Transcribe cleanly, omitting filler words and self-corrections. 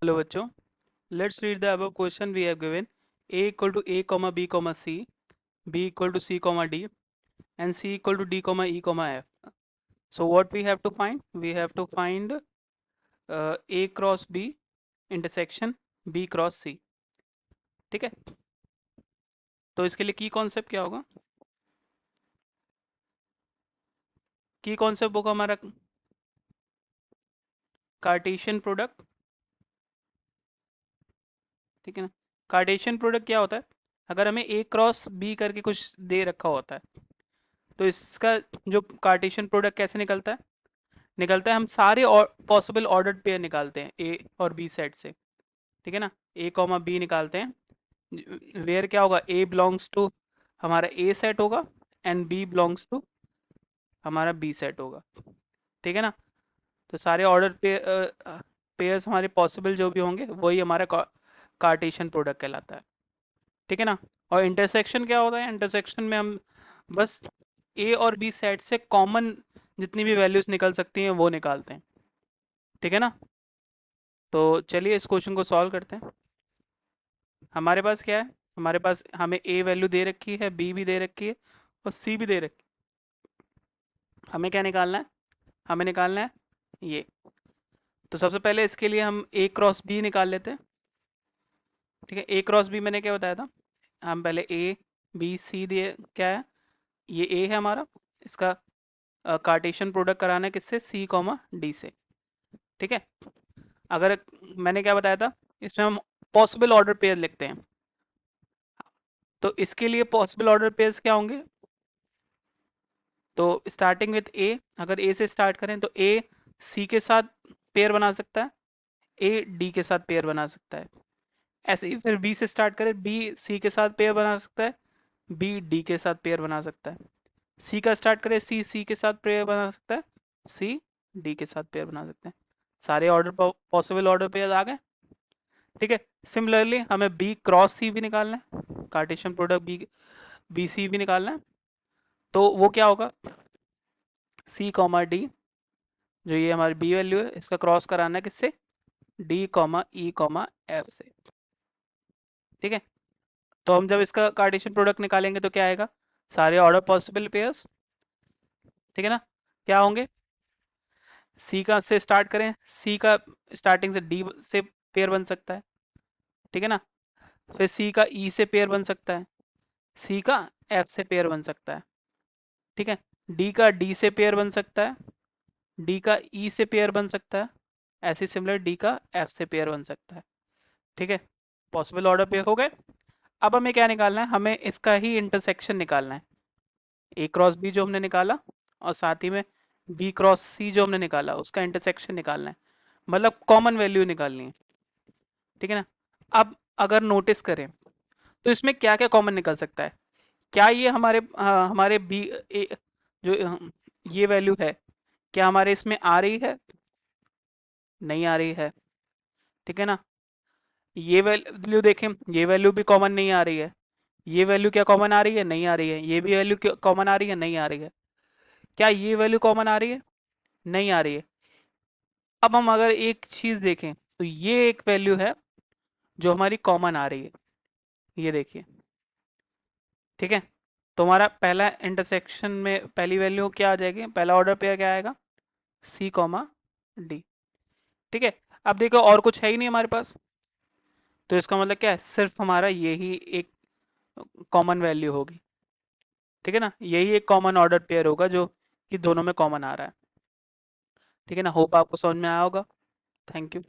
Hello बच्चों, let's read the above question we have given a equal to a comma b comma c, b equal to c comma d, and c equal to d comma e comma f. So what we have to find? We have to find a cross b intersection b cross c. ठीक है, तो इसके लिए की concept क्या होगा? की concept होगा हमारा कार्टेशियन प्रोडक्ट। ठीक है ना, कार्टेशियन प्रोडक्ट क्या होता है? अगर हमें a क्रॉस b करके कुछ दे रखा होता है तो इसका जो कार्टेशियन प्रोडक्ट कैसे निकलता है? निकलता है हम सारे पॉसिबल ऑर्डर्ड पेयर निकालते हैं ए और बी सेट से। ठीक है ना, ए कॉमा बी निकालते हैं वेयर क्या होगा, ए बिलोंग्स टू हमारा ए सेट होगा एंड बी बिलोंग्स टू हमारा बी सेट होगा। ठीक है ना, तो सारे ऑर्डर पेयर्स हमारे पॉसिबल जो भी होंगे वही हमारा कार्टेशियन प्रोडक्ट कहलाता है। ठीक है ना, और इंटरसेक्शन क्या होता है? इंटरसेक्शन में हम बस ए और बी सेट से कॉमन जितनी भी वैल्यूज निकल सकती हैं वो निकालते हैं। ठीक है ना, तो चलिए इस क्वेश्चन को सॉल्व करते हैं। हमारे पास क्या है? हमारे पास हमें ए वैल्यू दे रखी है, बी भी दे रखी है और सी भी दे रखी है। हमें क्या निकालना है? हमें निकालना है ये। तो सबसे पहले इसके लिए हम ए क्रॉस बी निकाल लेते हैं। ठीक है, ए क्रॉस बी मैंने क्या बताया था? हम पहले ए बी सी दिए, क्या है ये? ए है हमारा, इसका कार्टेशियन प्रोडक्ट कराना है किससे? सी कॉमा डी से। ठीक है, अगर मैंने क्या बताया था, इसमें हम पॉसिबल ऑर्डर पेयर लिखते हैं। तो इसके लिए पॉसिबल ऑर्डर पेयर्स क्या होंगे? तो स्टार्टिंग विथ ए, अगर ए से स्टार्ट करें तो ए सी के साथ पेयर बना सकता है, ए डी के साथ पेयर बना सकता है। ऐसे ही फिर बी से स्टार्ट करें, बी सी के साथ पेयर बना सकता है, बी डी के साथ पेयर बना सकता है। सी का स्टार्ट करें, सी सी के साथ पेयर बना सकता है, सी डी के साथ पेयर बना सकते हैं। सारे ऑर्डर पॉसिबल ऑर्डर पेयर आ गए। ठीक है, सिमिलरली हमें बी क्रॉस सी भी निकालना है, Cartesian product B B C भी निकालना है। तो वो क्या होगा? सी कॉमा डी, जो ये हमारी बी वैल्यू है, इसका क्रॉस कराना है किससे? डी कॉमा ई कॉमा एफ से। ठीक है, तो हम जब इसका कार्टेशियन प्रोडक्ट निकालेंगे तो क्या आएगा? सारे ऑर्डर पॉसिबल पेयर्स। ठीक है ना, क्या होंगे? सी का से स्टार्ट करें, सी का स्टार्टिंग से डी से पेयर बन सकता है। ठीक है ना, फिर सी का ई से पेयर बन सकता है, सी का एफ से पेयर बन सकता है। ठीक है, डी का डी से पेयर बन सकता है, डी का ई से पेयर बन सकता है, ऐसे सिमिलर डी का एफ से पेयर बन सकता है। ठीक है, पॉसिबल ऑर्डर पेयर हो गए। अब हमें क्या निकालना है? हमें इसका ही इंटरसेक्शन निकालना है। ए क्रॉस बी जो हमने निकाला और साथ ही में बी क्रॉस सी जो हमने निकाला उसका इंटरसेक्शन निकालना है, मतलब कॉमन वैल्यू निकालनी है। ठीक है ना, अब अगर नोटिस करें तो इसमें क्या क्या कॉमन निकल सकता है? क्या ये हमारे बी जो ये वैल्यू है, क्या हमारे इसमें आ रही है? नहीं आ रही है। ठीक है ना, ये वैल्यू देखें, ये वैल्यू भी कॉमन नहीं आ रही है। ये वैल्यू क्या कॉमन आ रही है? नहीं आ रही है। ये भी वैल्यू कॉमन आ रही है? नहीं आ रही है। क्या ये वैल्यू कॉमन आ रही है? नहीं आ रही है। अब हम अगर एक चीज देखें तो ये एक वैल्यू है जो हमारी कॉमन आ रही है, ये देखिए। ठीक है, तो हमारा पहला इंटरसेक्शन में पहली वैल्यू क्या आ जाएगी? पहला ऑर्डर पेयर क्या आएगा? C comma D. ठीक है, अब देखो और कुछ है ही नहीं हमारे पास, तो इसका मतलब क्या है? सिर्फ हमारा यही एक कॉमन वैल्यू होगी। ठीक है ना, यही एक कॉमन ऑर्डर पेयर होगा जो कि दोनों में कॉमन आ रहा है। ठीक है ना, होप आपको समझ में आया होगा। Thank you.